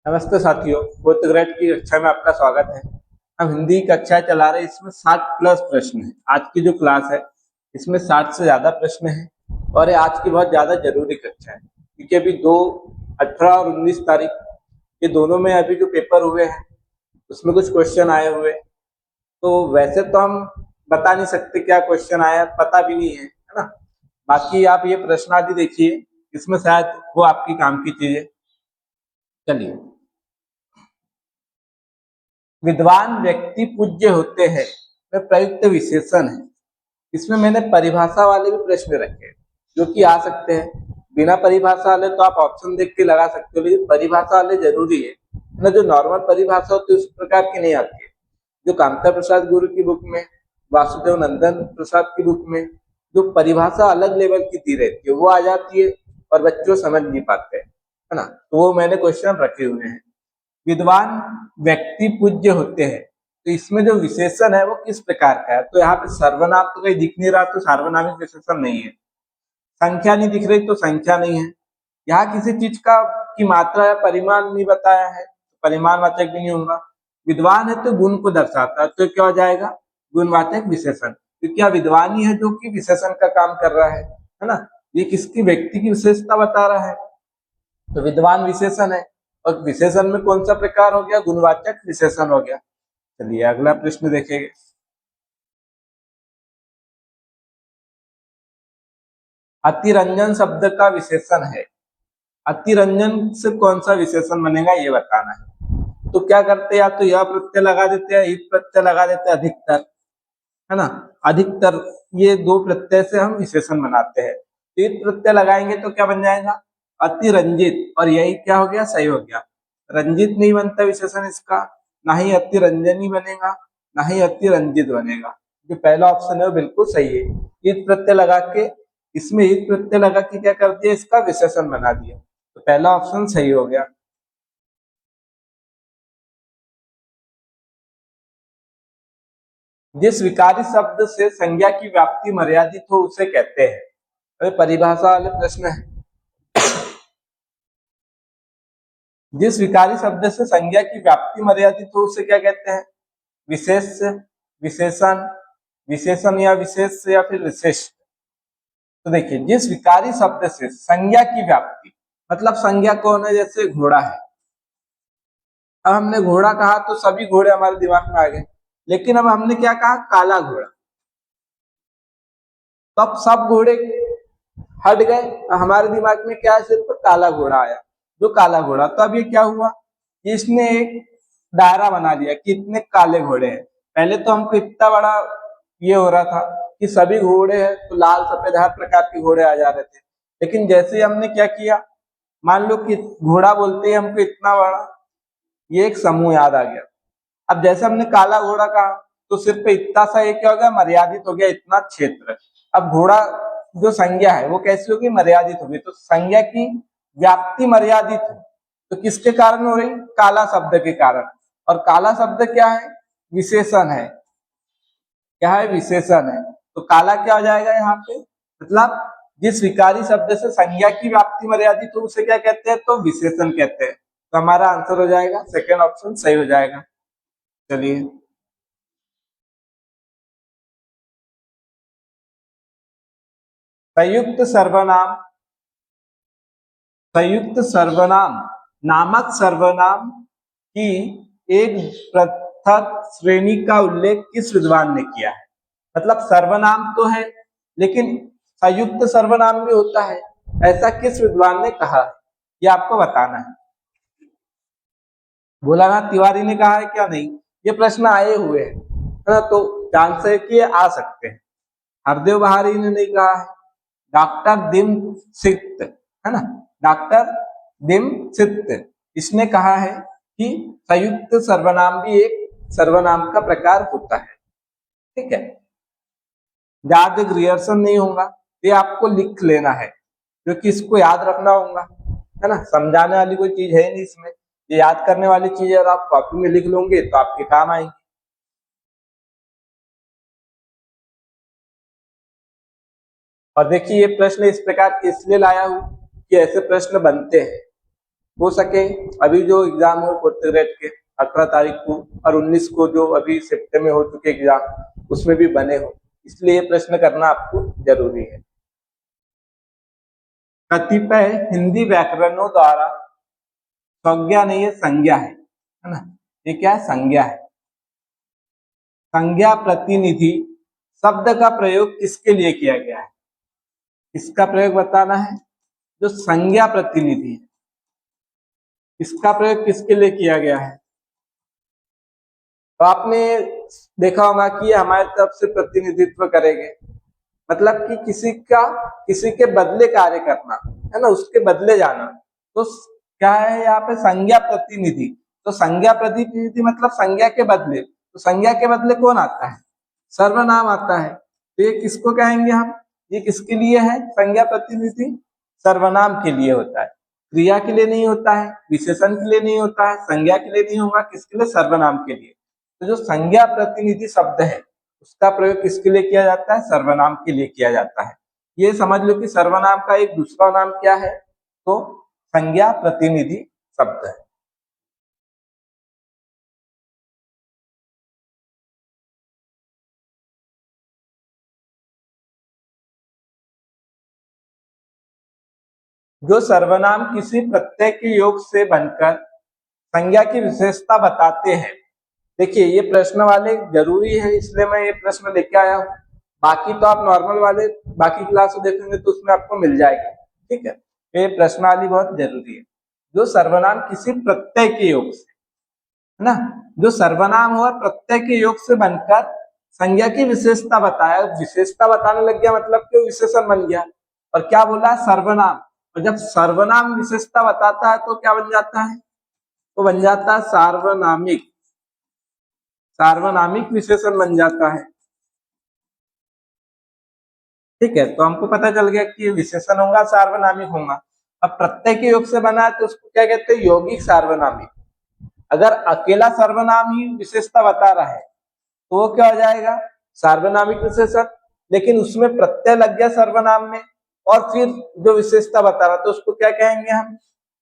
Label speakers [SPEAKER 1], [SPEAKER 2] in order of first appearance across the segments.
[SPEAKER 1] नमस्ते साथियों, fourth grade की कक्षा में आपका स्वागत है। हम हिंदी की कक्षा चला रहे हैं। इसमें 60 प्लस प्रश्न है। आज की जो क्लास है इसमें 60 से ज्यादा प्रश्न है और ये आज की बहुत ज्यादा जरूरी कक्षा है क्योंकि अभी 18 और 19 तारीख ये दोनों में अभी जो पेपर हुए हैं उसमें कुछ क्वेश्चन आए हुए। तो वैसे तो हम बता नहीं सकते क्या क्वेश्चन आया, पता भी नहीं है ना। बाकी आप ये प्रश्न आदि देखिए, इसमें शायद वो आपकी काम की चीजें। चलिए, विद्वान व्यक्ति पूज्य होते हैं में प्रयुक्त विशेषण है। इसमें मैंने परिभाषा वाले भी प्रश्न रखे हैं जो कि आ सकते हैं। बिना परिभाषा वाले तो आप ऑप्शन देख के लगा सकते हो, लेकिन परिभाषा वाले जरूरी है ना। जो नॉर्मल परिभाषा होती है उस प्रकार की नहीं आती है। जो कामता प्रसाद गुरु की बुक में, वासुदेव नंदन प्रसाद की बुक में जो परिभाषा अलग लेवल की दी रहती है वो आ जाती है और बच्चों समझ नहीं पाते है ना। तो वो मैंने क्वेश्चन रखे हुए हैं। विद्वान व्यक्ति पूज्य होते हैं, तो इसमें जो विशेषण है वो किस प्रकार का है। तो यहाँ पे सर्वनाम तो कहीं दिख नहीं रहा, तो सार्वनामिक विशेषण नहीं है। संख्या नहीं दिख रही तो संख्या नहीं है। यहाँ किसी चीज का की मात्रा या परिमाण नहीं बताया है, परिमाणवाचक भी नहीं होगा। विद्वान है तो गुण को दर्शाता है, तो क्या हो जाएगा, गुणवाचक विशेषण। क्योंकि यह विद्वान ही है जो कि विशेषण का काम कर रहा है ना। ये किसकी व्यक्ति की विशेषता बता रहा है, तो विद्वान विशेषण है। और विशेषण में कौन सा प्रकार हो गया, गुणवाचक विशेषण हो गया। चलिए अगला प्रश्न देखेंगे। अतिरंजन शब्द का विशेषण है। अतिरंजन से कौन सा विशेषण बनेगा ये बताना है। तो क्या करते हैं, या तो यह प्रत्यय लगा देते हैं, इत प्रत्यय लगा देते हैं, अधिकतर है ना। अधिकतर ये दो प्रत्यय से हम विशेषण बनाते हैं। इत प्रत्यय लगाएंगे तो क्या बन जाएगा, अतिरंजित। और यही क्या हो गया, सही हो गया। रंजित नहीं बनता विशेषण इसका, ना ही अतिरंजनी बनेगा, ना ही अतिरंजित बनेगा। जो पहला ऑप्शन है वो बिल्कुल सही है। इत प्रत्यय लगा के, इसमें इत प्रत्यय लगा के क्या कर दिया, इसका विशेषण बना दिया। तो पहला ऑप्शन सही हो गया। जिस विकारी शब्द से संज्ञा की व्याप्ति मर्यादित हो उसे कहते हैं। अरे परिभाषा वाले प्रश्न है। जिस विकारी शब्द से संज्ञा की व्याप्ति मर्यादित हो उसे क्या कहते हैं, विशेष, विशेषण, विशेषण या विशेष या फिर विशेष। तो देखिए, जिस विकारी शब्द से संज्ञा की व्याप्ति, मतलब संज्ञा कौन है, जैसे घोड़ा है। अब हमने घोड़ा कहा तो सभी घोड़े हमारे दिमाग में आ गए, लेकिन अब हमने क्या कहा, काला घोड़ा, तो अब सब घोड़े हट गए। हमारे दिमाग में क्या है, सिर्फ काला घोड़ा आया, जो काला घोड़ा। तो अब ये क्या हुआ, इसने एक दायरा बना दिया कि इतने काले घोड़े हैं। पहले तो हमको इतना बड़ा ये हो रहा था कि सभी घोड़े हैं तो लाल सफेद हर प्रकार के घोड़े आ जा रहे थे। लेकिन जैसे ही हमने क्या किया, मान लो कि घोड़ा बोलते ही हमको इतना बड़ा ये एक समूह याद आ गया। अब जैसे हमने काला घोड़ा कहा तो सिर्फ इतना सा ये क्या हो गया, मर्यादित हो गया इतना क्षेत्र। अब घोड़ा जो संज्ञा है वो कैसी होगी, मर्यादित होगी। तो संज्ञा की व्याप्ति मर्यादित है, तो किसके कारण हो रही, काला शब्द के कारण। और काला शब्द क्या है, विशेषण है। क्या है, विशेषण है। तो काला क्या हो जाएगा यहाँ पे, मतलब जिस विकारी शब्द से संज्ञा की व्याप्ति मर्यादित हो उसे क्या कहते हैं, तो विशेषण कहते हैं। तो हमारा आंसर हो जाएगा सेकेंड ऑप्शन सही हो जाएगा। चलिए, संयुक्त सर्वनाम, संयुक्त सर्वनाम नामक सर्वनाम की एक पृथक श्रेणी का उल्लेख किस विद्वान ने किया है। मतलब सर्वनाम तो है लेकिन संयुक्त सर्वनाम भी होता है, ऐसा किस विद्वान ने कहा है, ये आपको बताना है। भोलानाथ तिवारी ने कहा है क्या, नहीं। ये प्रश्न आए हुए हैं है ना, तो चांस है कि आ सकते हैं। हरदेव बहारी ने नहीं कहा है। डॉक्टर दिम सिक्त है ना, डॉक्टर दिम सिक्त, इसने कहा है कि संयुक्त सर्वनाम भी एक सर्वनाम का प्रकार होता है। ठीक है, याद ग्रियर्सन नहीं होगा, ये आपको लिख लेना है क्योंकि इसको याद रखना होगा, है ना। समझाने वाली कोई चीज है नहीं इसमें, ये याद करने वाली चीज है। और आप कॉपी में लिख लोगे तो आपके काम आएगी। और देखिए, ये प्रश्न इस प्रकार के इसलिए लाया हूं कि ऐसे प्रश्न बनते हैं। हो सके अभी जो एग्जाम हो 4th ग्रेड के 18 तारीख को और 19 को जो अभी सितंबर में हो चुके एग्जाम उसमें भी बने हो, इसलिए ये प्रश्न करना आपको जरूरी है। कतिपय हिंदी व्याकरणों द्वारा संज्ञा नहीं है संज्ञा है ना, ये क्या है संज्ञा है। संज्ञा प्रतिनिधि शब्द का प्रयोग किसके लिए किया गया है, इसका प्रयोग बताना है। जो संज्ञा प्रतिनिधि है इसका प्रयोग किसके लिए किया गया है, तो आपने देखा होगा कि हमारे तरफ से प्रतिनिधित्व करेंगे, मतलब कि किसी के बदले कार्य करना है ना, उसके बदले जाना। तो क्या है यहाँ पे संज्ञा प्रतिनिधि, तो संज्ञा प्रतिनिधि मतलब संज्ञा के बदले, तो संज्ञा के बदले कौन आता है, सर्वनाम आता है। तो ये किसको कहेंगे हम, ये किसके लिए है संज्ञा प्रतिनिधि, सर्वनाम के लिए होता है, क्रिया के लिए नहीं होता है, विशेषण के लिए नहीं होता है, संज्ञा के लिए नहीं होगा, किसके लिए, सर्वनाम के लिए। तो जो संज्ञा प्रतिनिधि शब्द है उसका प्रयोग किसके लिए किया जाता है, सर्वनाम के लिए किया जाता है। ये समझ लो कि सर्वनाम का एक दूसरा नाम क्या है, तो संज्ञा प्रतिनिधि शब्द है। जो सर्वनाम किसी प्रत्यय के योग से बनकर संज्ञा की विशेषता बताते हैं। देखिए ये प्रश्न वाले जरूरी है इसलिए मैं ये प्रश्न लेके आया हूँ, बाकी तो आप नॉर्मल वाले बाकी क्लास देखेंगे तो उसमें आपको मिल जाएगा, ठीक है। ये प्रश्नावली बहुत जरूरी है। जो सर्वनाम किसी प्रत्यय के योग से, है ना, जो सर्वनाम हो और प्रत्यय के योग से बनकर संज्ञा की विशेषता बताया, विशेषता बताने लग गया मतलब कि विशेषण बन गया। और क्या बोला, सर्वनाम, और जब सर्वनाम विशेषता बताता है तो क्या बन जाता है, तो बन जाता है सार्वनामिक, सार्वनामिक विशेषण बन जाता है, ठीक है। तो हमको पता चल गया कि विशेषण होगा सार्वनामिक होगा। अब प्रत्यय के योग से बना है तो उसको क्या कहते हैं, यौगिक सार्वनामिक। अगर अकेला सर्वनाम ही विशेषता बता रहा है तो वो क्या हो जाएगा, सार्वनामिक विशेषण, लेकिन उसमें प्रत्यय लग गया सर्वनाम में और फिर जो विशेषता बता रहा तो उसको क्या कहेंगे हम,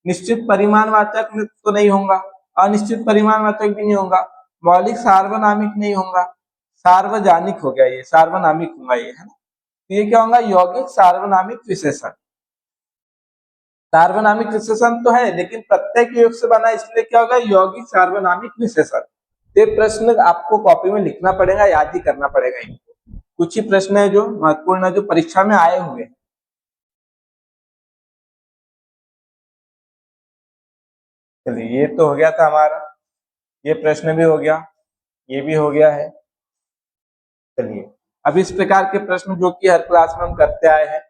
[SPEAKER 1] निश्चित परिमाणवाचक तो नहीं होगा, अनिश्चित परिमाणवाचक भी नहीं होगा, मौलिक सार्वनामिक नहीं होगा, सार्वजनिक हो गया, ये सार्वनामिक होगा ये, है ना। तो ये क्या होगा, यौगिक सार्वनामिक विशेषण। सार्वनामिक विशेषण तो है लेकिन प्रत्यय के योग से बना इसलिए क्या होगा, यौगिक सार्वनामिक विशेषण। ये प्रश्न आपको कॉपी में लिखना पड़ेगा, याद ही करना पड़ेगा इनको। कुछ ही प्रश्न है जो महत्वपूर्ण है, जो परीक्षा में आए हुए हैं। चलिए ये तो हो गया था हमारा, ये प्रश्न भी हो गया, ये भी हो गया है। चलिए अब इस प्रकार के प्रश्न जो कि हर क्लास में हम करते आए हैं,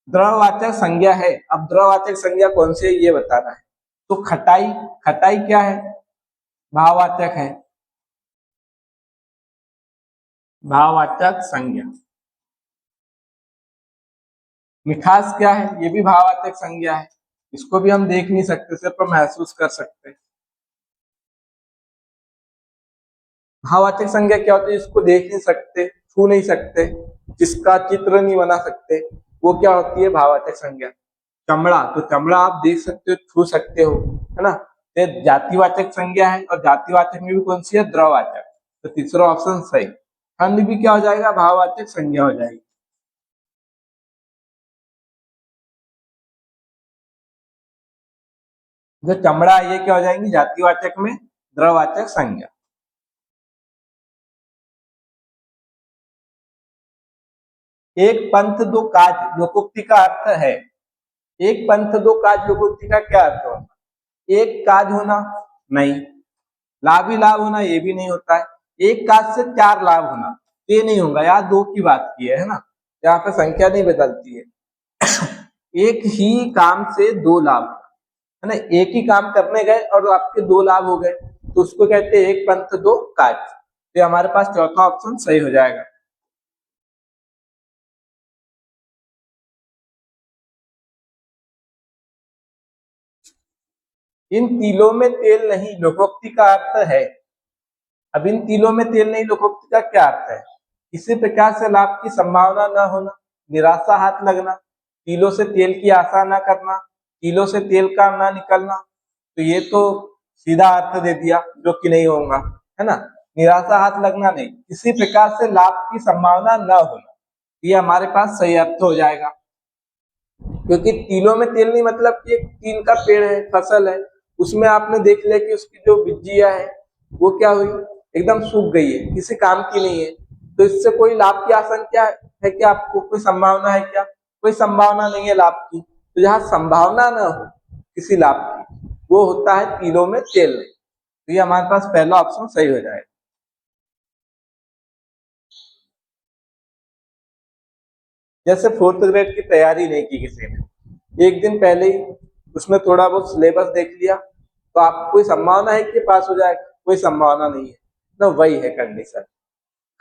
[SPEAKER 1] द्रववाचक संज्ञा है। अब द्रववाचक संज्ञा कौन सी है ये बताना है। तो खटाई, खटाई क्या है, भाववाचक है, भाववाचक संज्ञा। मिठास क्या है, ये भी भाववाचक संज्ञा है, इसको भी हम देख नहीं सकते, सिर्फ महसूस कर सकते हैं। भाववाचक संज्ञा क्या होती है, इसको देख नहीं सकते, छू नहीं सकते, जिसका चित्र नहीं बना सकते, वो क्या होती है, भाववाचक संज्ञा। चमड़ा, तो चमड़ा आप देख सकते हो, छू सकते हो, है ना। ये जातिवाचक संज्ञा है और जातिवाचक में भी कौन सी है, द्रववाचक। तो तीसरा ऑप्शन सही। खंड भी क्या हो जाएगा, भाववाचक संज्ञा हो जाएगी। जो चमड़ा ये क्या हो जाएंगी, जातिवाचक में द्रववाचक संज्ञा। एक पंथ दो काज लोकोक्ति का अर्थ है, एक पंथ दो काज लोकोक्ति का क्या अर्थ होना, एक काज होना नहीं, लाभ ही लाभ होना ये भी नहीं होता है, एक काज से 4 लाभ होना ये नहीं होगा, यहाँ 2 की बात की है ना, यहाँ पे संख्या नहीं बदलती है। एक ही काम से 2 लाभ, है ना, एक ही काम करने गए और आपके 2 लाभ हो गए तो उसको कहते हैं एक पंथ दो काज। तो हमारे पास चौथा ऑप्शन सही हो जाएगा। इन तिलों में तेल नहीं लोकोक्ति का अर्थ है। अब इन तिलों में तेल नहीं लोकोक्ति का क्या अर्थ है, किसी प्रकार से लाभ की संभावना न होना, निराशा हाथ लगना, तिलों से तेल की आशा न करना, तिलों से तेल का ना निकलना, तो ये तो सीधा अर्थ दे दिया जो कि नहीं होगा, है ना। निराशा हाथ लगना नहीं, किसी प्रकार से लाभ की संभावना न होना, ये हमारे पास सही अर्थ हो जाएगा। क्योंकि तिलों में तेल नहीं मतलब कि एक तिल का पेड़ है, फसल है, उसमें आपने देख लिया कि उसकी जो बिज्जियां है वो क्या हुई, एकदम सूख गई है, किसी काम की नहीं है। तो इससे कोई लाभ की आशंका है क्या आपको, कोई संभावना है क्या, कोई संभावना नहीं है लाभ की। तो जहां संभावना न हो किसी लाभ की, वो होता है तिलों में तेल नहीं। तो ये हमारे पास पहला ऑप्शन सही हो जाएगा। जैसे फोर्थ ग्रेड की तैयारी नहीं की किसी ने, एक दिन पहले ही उसमें थोड़ा बहुत सिलेबस देख लिया, तो आपको कोई संभावना है कि पास हो जाएगा, कोई संभावना नहीं है ना, वही है कंडीशन।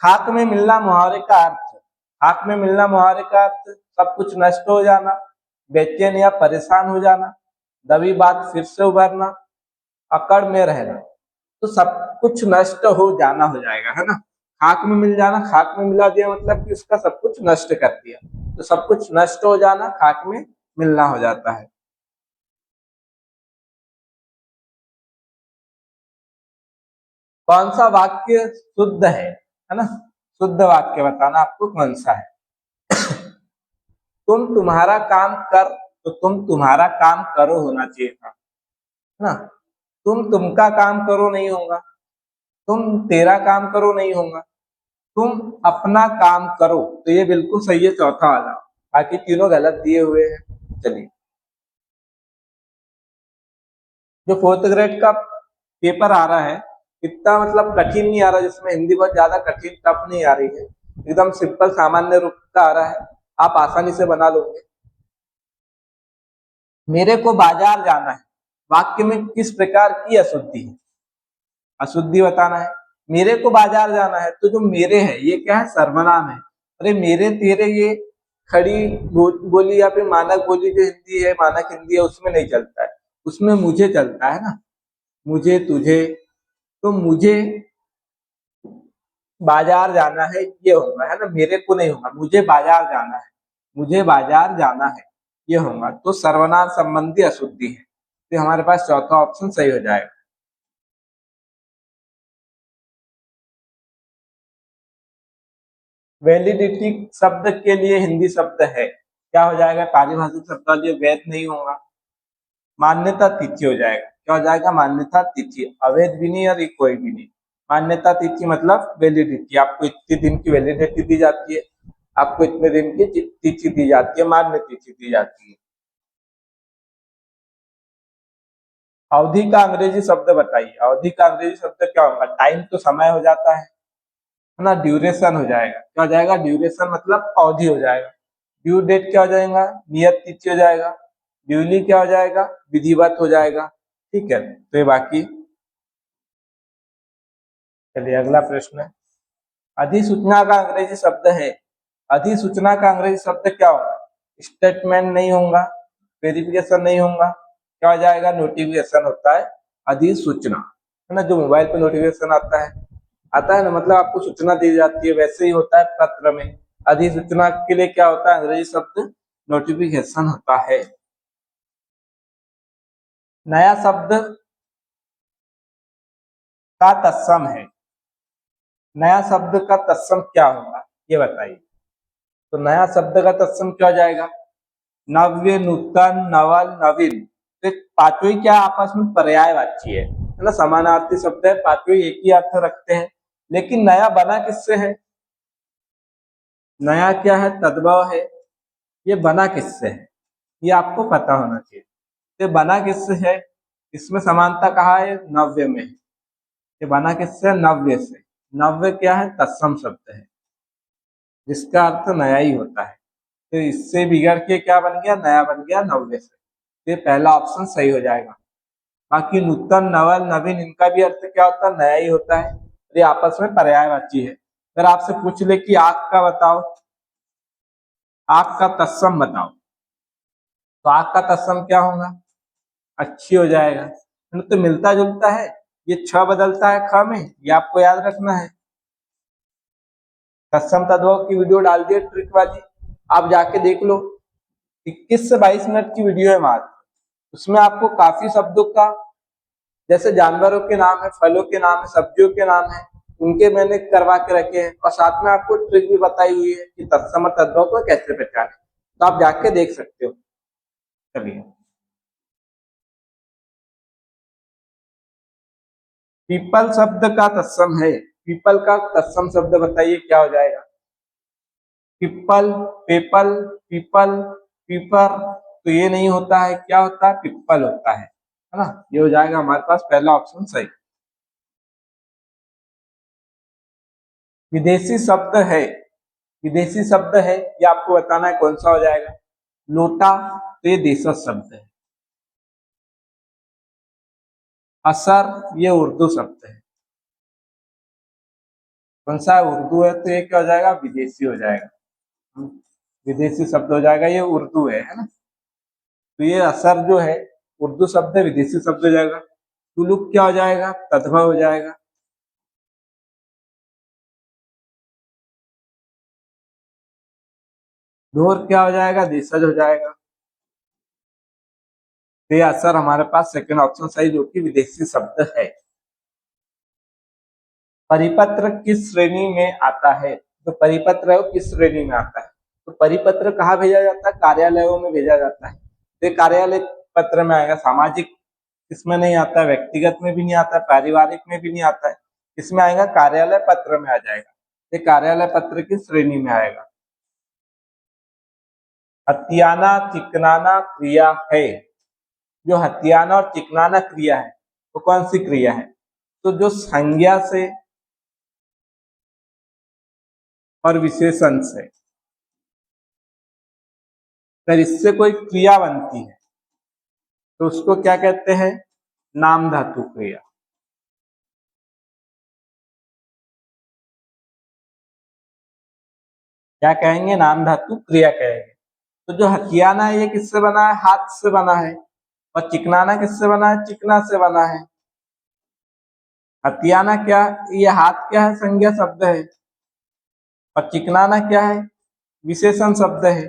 [SPEAKER 1] खाक में मिलना मुहावरे का अर्थ, खाक में मिलना मुहावरे का अर्थ सब कुछ नष्ट हो जाना, बेचैन या परेशान हो जाना, दबी बात फिर से उभरना, अकड़ में रहना। तो सब कुछ नष्ट हो जाना हो जाएगा, है ना। खाक में मिल जाना, खाक में मिला दिया मतलब कि उसका सब कुछ नष्ट कर दिया, तो सब कुछ नष्ट हो जाना खाक में मिलना हो जाता है। कौन सा वाक्य शुद्ध है ना, शुद्ध वाक्य बताना आपको कौन सा है। तुम तुम्हारा काम कर, तो तुम तुम्हारा काम करो होना चाहिए था, है ना। तुम तुमका काम करो नहीं होगा, तुम तेरा काम करो नहीं होगा, तुम अपना काम करो, तो ये बिल्कुल सही है चौथा वाला। बाकी तीनों गलत दिए हुए हैं। चलिए, जो फोर्थ ग्रेड का पेपर आ रहा है, इतना मतलब कठिन नहीं आ रहा, जिसमें हिंदी बहुत ज्यादा कठिन टफ नहीं आ रही है, एकदम सिंपल सामान्य रूप का आ रहा है, आप आसानी से बना लोगे। मेरे को बाजार जाना है, वाक्य में किस प्रकार की अशुद्धि है, अशुद्धि बताना है। मेरे को बाजार जाना है, तो जो मेरे है ये क्या है, सर्वनाम है। अरे मेरे तेरे ये खड़ी बोली या फिर मानक बोली जो हिंदी है, मानक हिंदी है, उसमें नहीं चलता है, उसमें मुझे चलता है ना, मुझे तुझे। तो मुझे बाजार जाना है ये होगा, है ना, मेरे को नहीं होगा, मुझे बाजार जाना है, मुझे बाजार जाना है ये होगा। तो सर्वनाम संबंधी अशुद्धि है, तो हमारे पास चौथा ऑप्शन सही हो जाएगा। वैलिडिटी शब्द के लिए हिंदी शब्द है, क्या हो जाएगा, पारिभाषिक शब्दावली वैध नहीं होगा, मान्यता तिथि हो जाएगा। क्या हो जाएगा, मान्यता तिथि, अवैध भी नहीं और ये कोई भी नहीं। मान्यता तिथि मतलब वैलिडिटी, आपको इतने दिन की वैलिडिटी दी जाती है, आपको इतने दिन की तिथि दी जाती है, मान्य तिथि दी जाती है। अवधि का अंग्रेजी शब्द बताइए, अवधि का अंग्रेजी शब्द क्या होगा, टाइम तो समय हो जाता है ना, ड्यूरेशन हो जाएगा। क्या हो जाएगा, ड्यूरेशन मतलब अवधि हो जाएगा। ड्यू डेट क्या हो जाएगा, नियत तिथि हो जाएगा। ड्यूली क्या हो जाएगा, विधिवत हो जाएगा। ठीक है, तो ये बाकी। चलिए अगला प्रश्न है, अधिसूचना का अंग्रेजी शब्द है, अधिसूचना का अंग्रेजी शब्द क्या होगा, स्टेटमेंट नहीं होगा, वेरिफिकेशन नहीं होगा, क्या हो जाएगा, नोटिफिकेशन होता है अधिसूचना, है ना, जो मोबाइल पे नोटिफिकेशन आता है ना, मतलब आपको सूचना दी जाती है, वैसे ही होता है पत्र में। अधिसूचना के लिए क्या होता है, अंग्रेजी शब्द नोटिफिकेशन होता है। नया शब्द का तत्सम है, नया शब्द का तत्सम क्या होगा ये बताइए। तो नया शब्द का तत्सम क्या हो जाएगा, नव्य, नूतन, नवल, नवीन। तो पांचों ही क्या आपस में पर्यायवाची है ना, समानार्थी शब्द है, पांचों ही एक ही अर्थ रखते हैं। लेकिन नया बना किससे है, नया क्या है, तद्भव है, ये बना किससे है, ये आपको पता होना चाहिए। ये बना किससे है, इसमें समानता कहा है, नव्य में। ये बना किससे, नव्य से। नव्य क्या है, तत्सम शब्द है, जिसका अर्थ नया ही होता है। तो इससे बिगड़ के क्या बन गया, नया बन गया नव्य से। तो ये पहला ऑप्शन सही हो जाएगा। बाकी नूतन, नवल, नवीन, इनका भी अर्थ क्या होता है, नया ही होता है, ये आपस में पर्यायवाची है। अगर आपसे पूछ ले कि आग का बताओ, आग का तत्सम बताओ, तो आग का तत्सम क्या होगा, अच्छी हो जाएगा। तो मिलता जुलता है, ये छ बदलता है ख में, ये आपको याद रखना है। तत्सम तद्भव की वीडियो डाल दिए ट्रिक वाली, आप जाके देख लो, 21 से 22 मिनट की वीडियो है मात्र, उसमें आपको काफी शब्दों का, जैसे जानवरों के नाम है, फलों के नाम है, सब्जियों के नाम है, उनके मैंने करवा के रखे हैं, और साथ में आपको ट्रिक भी बताई हुई है कि तत्सम और तद्भव को कैसे पहचाने। तो आप जाके देख सकते हो। चलिए, पीपल शब्द का तत्सम है, पीपल का तत्सम शब्द बताइए क्या हो जाएगा। पिप्पल, पेपल, पीपल, पीपर, तो ये नहीं होता है, क्या होता है, पिप्पल होता है ना। ये हो जाएगा हमारे पास पहला ऑप्शन सही। विदेशी शब्द है, विदेशी शब्द है, ये आपको बताना है कौन सा हो जाएगा। लोटा, तो ये देशज शब्द है। असर, ये उर्दू शब्द है। कौन सा उर्दू है, तो ये क्या हो जाएगा, विदेशी हो जाएगा। विदेशी शब्द हो जाएगा, ये उर्दू है ना। तो ये असर जो है उर्दू शब्द है, विदेशी शब्द हो जाएगा। तुलुक क्या हो जाएगा, तद्भव हो जाएगा। ढोर क्या हो जाएगा, देशज हो जाएगा। तो ये असर हमारे पास सेकंड ऑप्शन सही, जो कि विदेशी शब्द है। परिपत्र किस श्रेणी में आता है, तो परिपत्र है वो किस श्रेणी में आता है। तो परिपत्र कहाँ भेजा जाता है, कार्यालयों में भेजा जाता है। तो ये कार्यालय पत्र में आएगा। सामाजिक इसमें नहीं आता है, व्यक्तिगत में भी नहीं आता है, पारिवारिक में भी नहीं आता है, इसमें आएगा कार्यालय पत्र में आ जाएगा। ये कार्यालय पत्र की श्रेणी में आएगा। हथियाना चिकनाना क्रिया है, जो हथियाना और चिकनाना क्रिया है वो कौन सी क्रिया है, तो जो संज्ञा से और विशेषण से, अगर इससे कोई क्रिया बनती है तो उसको क्या कहते हैं, नाम धातु क्रिया। क्या कहेंगे, नाम धातु क्रिया कहेंगे। तो जो हथियाना है ये किससे बना है, हाथ से बना है। और चिकनाना किससे बना है, चिकना से बना है। हथियाना क्या, ये हाथ क्या है, संज्ञा शब्द है। और चिकनाना क्या है, विशेषण शब्द है।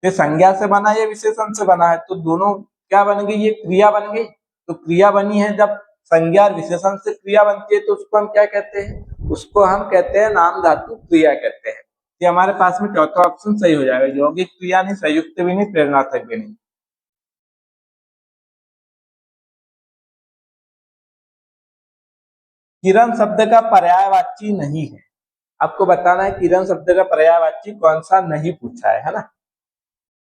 [SPEAKER 1] ये संज्ञा से बना है, ये विशेषण से बना है, तो दोनों क्या बन गई, ये क्रिया बन गई। तो क्रिया बनी है, जब संज्ञा और विशेषण से क्रिया बनती है तो उसको हम क्या कहते हैं, उसको हम कहते हैं नाम धातु क्रिया कहते हैं। ये हमारे पास में चौथा ऑप्शन सही हो जाएगा, यौगिक क्रिया नहीं, संयुक्त भी नहीं, प्रेरणार्थक भी नहीं। किरण शब्द का पर्यायवाची नहीं है, आपको बताना है किरण शब्द का पर्यायवाची कौन सा नहीं पूछा है ना।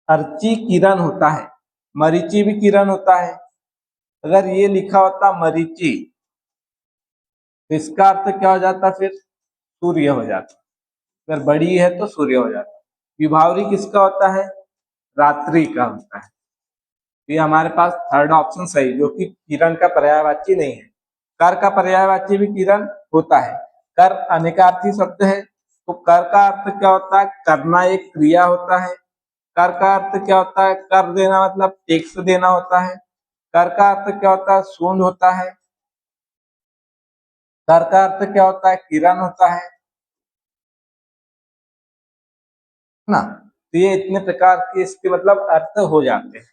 [SPEAKER 1] अर्ची किरण होता है, मरीची भी किरण होता है। अगर ये लिखा होता मरीची तो इसका अर्थ क्या हो जाता, फिर सूर्य हो जाता। अगर बड़ी है तो सूर्य हो जाता। विभावरी किसका होता है, रात्रि का होता है। तो ये हमारे पास थर्ड ऑप्शन सही, जो कि किरण का पर्यायवाची नहीं है। कर का पर्यायवाची भी किरण होता है। कर अनेकार्थी शब्द है, तो कर का अर्थ क्या होता है, करना एक क्रिया होता है। कर का अर्थ क्या होता है, कर देना मतलब टेक्स देना होता है। कर का अर्थ क्या होता है, सूंड होता है। कर का अर्थ क्या होता है, किरण होता है ना। तो ये इतने प्रकार के इसके मतलब अर्थ हो जाते हैं।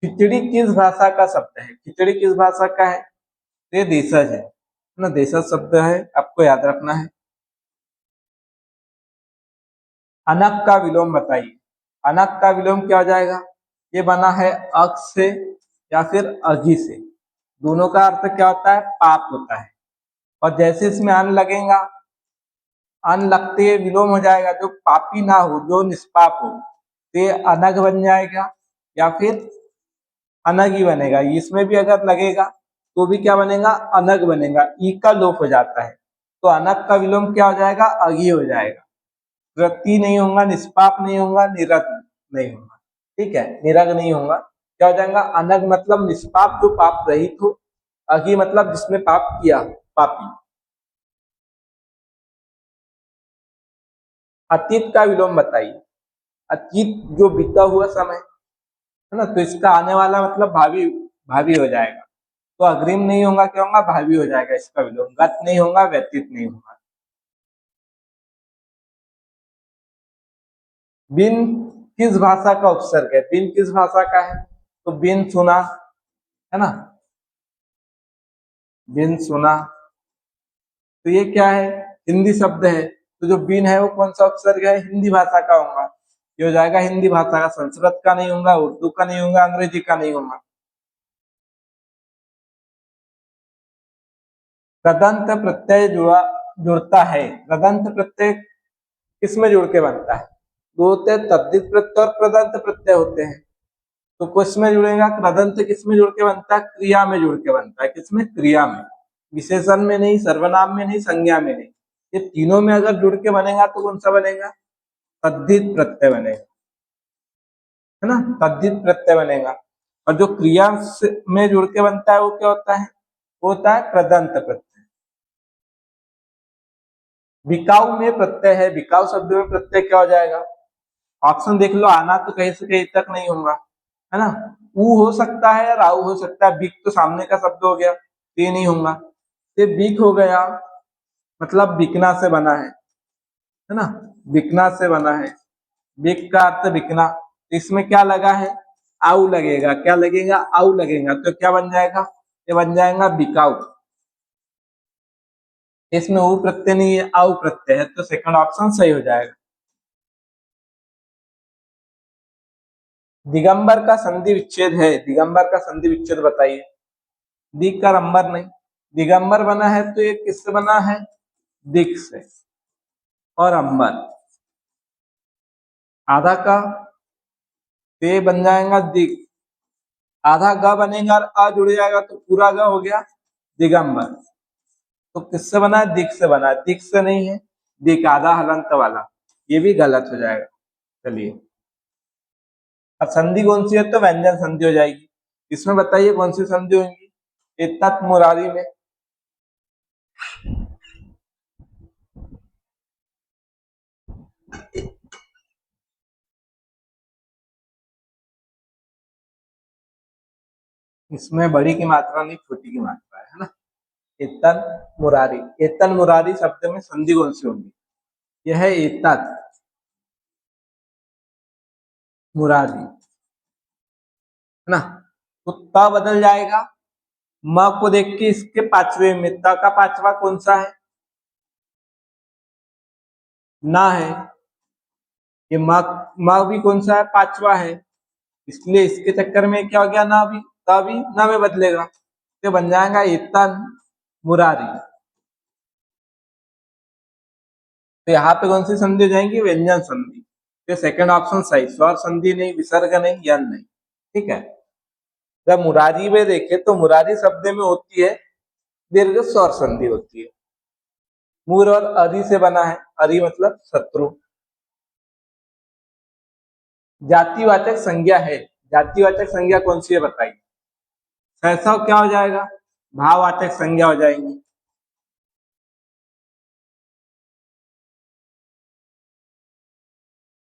[SPEAKER 1] खिचड़ी किस भाषा का शब्द है, खिचड़ी किस भाषा का है, तो ये देशज है ना, देशज शब्द है, आपको याद रखना है। अनक का विलोम बताइए, अनक का विलोम क्या हो जाएगा, ये बना है अक से या फिर अघी से। दोनों का अर्थ क्या होता है, पाप होता है। और जैसे इसमें अन लगेगा, अन लगते ही विलोम हो जाएगा, जो पापी ना हो, जो निष्पाप हो, तो ये अनग बन जाएगा या फिर अनग ही बनेगा। इसमें भी अगर लगेगा तो भी क्या बनेगा, अनग बनेगा, ई का लोप हो जाता है। तो अनग का विलोम क्या हो जाएगा, अगी हो जाएगा। व्रती नहीं होगा, निष्पाप नहीं होगा, निरग नहीं होगा। ठीक है, निरग नहीं होगा, क्या हो जाएगा, अनग मतलब निष्पाप, जो पाप रहित हो। अगी मतलब जिसने पाप किया, पापी। अतीत का विलोम बताइए, अतीत जो बीता हुआ समय है ना, तो इसका आने वाला मतलब भावी, भावी हो जाएगा। तो अग्रिम नहीं होगा, क्या होगा, भावी हो जाएगा इसका विलोम। गत नहीं होगा, व्यतीत नहीं होगा। बिन किस भाषा का उपसर्ग है? बिन किस भाषा का है? तो बिन सुना, है ना, बिन सुना। तो ये क्या है? हिंदी शब्द है। तो जो बिन है वो कौन सा उपसर्ग है? हिंदी भाषा का होगा। ये हो जाएगा हिंदी भाषा का, संस्कृत का नहीं होगा, उर्दू का नहीं होगा, अंग्रेजी का नहीं होगा। कृदंत प्रत्यय जुड़ता है। कृदंत प्रत्यय किसमें जुड़ के बनता है? दो होते हैं, तद्धित प्रत्यय और कृदंत प्रत्यय होते हैं। तो किसमें जुड़ेगा? कृदंत किसमें जुड़ के बनता है? क्रिया में जुड़ के बनता है। किसमें? क्रिया में। विशेषण में नहीं, सर्वनाम में नहीं, संज्ञा में नहीं। ये तीनों में अगर जुड़ के बनेगा तो कौन सा बनेगा? तद्धित प्रत्यय बनेगा, है ना, तद्धित प्रत्यय बनेगा। और जो क्रिया में जुड़ के बनता है वो क्या होता है? वो होता है कृदंत प्रत्यय। बिकाऊ में प्रत्यय है। बिकाऊ शब्द में प्रत्यय क्या हो जाएगा? ऑप्शन देख लो, आना तो कहीं से कहीं तक नहीं होगा, है ना। ऊ हो सकता है या राउ हो सकता है। बिक तो सामने का शब्द हो गया, ये नहीं होगा। ये बिक हो गया, मतलब बिकना से बना है ना, बिकना से बना है। बिक का अर्थ बिकना। इसमें क्या लगा है? आउ लगेगा। क्या लगेगा? आउ लगेगा। तो क्या बन जाएगा? ये बन जाएगा बिकाऊ। इसमें ऊ प्रत्यय नहीं है, आउ प्रत्यय है, तो सेकंड ऑप्शन सही हो जाएगा। दिगंबर का संधि विच्छेद है। दिगंबर का संधि विच्छेद बताइए। दिग का अंबर नहीं, दिगंबर बना है तो ये किससे बना है? दिग से। और अंबर आधा का, तो ये बन जाएगा दिग। आधा ग बनेगा और अ जुड़ जाएगा तो पूरा ग हो गया दिगंबर। तो किससे बना है? दिग से बना है। दिग से नहीं है, दिग आधा हलंत वाला, ये भी गलत हो जाएगा। चलिए, अब संधि कौन सी है? तो व्यंजन संधि हो जाएगी। इसमें बताइए कौन सी संधि होंगी? इत्तत मुरारी में। इसमें बड़ी की मात्रा नहीं, छोटी की मात्रा है ना। एतन मुरारी। एतन मुरारी शब्द में संधि कौन सी होगी? यह है एतत मुरारी, है ना। तो त बदल जाएगा। म को देख के इसके पांचवे में त का पांचवा कौन सा है? ना है। ये म भी कौन सा है? पांचवा है। इसलिए इसके चक्कर में क्या हो गया? ना भी, त भी ना में बदलेगा, तो बन जाएगा एतन मुरारी। तो यहाँ पे कौन सी संधि हो जाएंगी? व्यंजन संधि। तो सेकंड ऑप्शन सही। स्वर संधि नहीं, विसर्ग नहीं, यन नहीं। ठीक है। जब मुरारी में देखे तो मुरारी शब्द में होती है दीर्घ स्वर संधि होती है। मूर और अरि से बना है। अरि मतलब शत्रु। जातिवाचक संज्ञा है। जातिवाचक संज्ञा कौन सी है बताइए? सहसा क्या हो जाएगा? भाववाचक संज्ञा हो जाएंगी।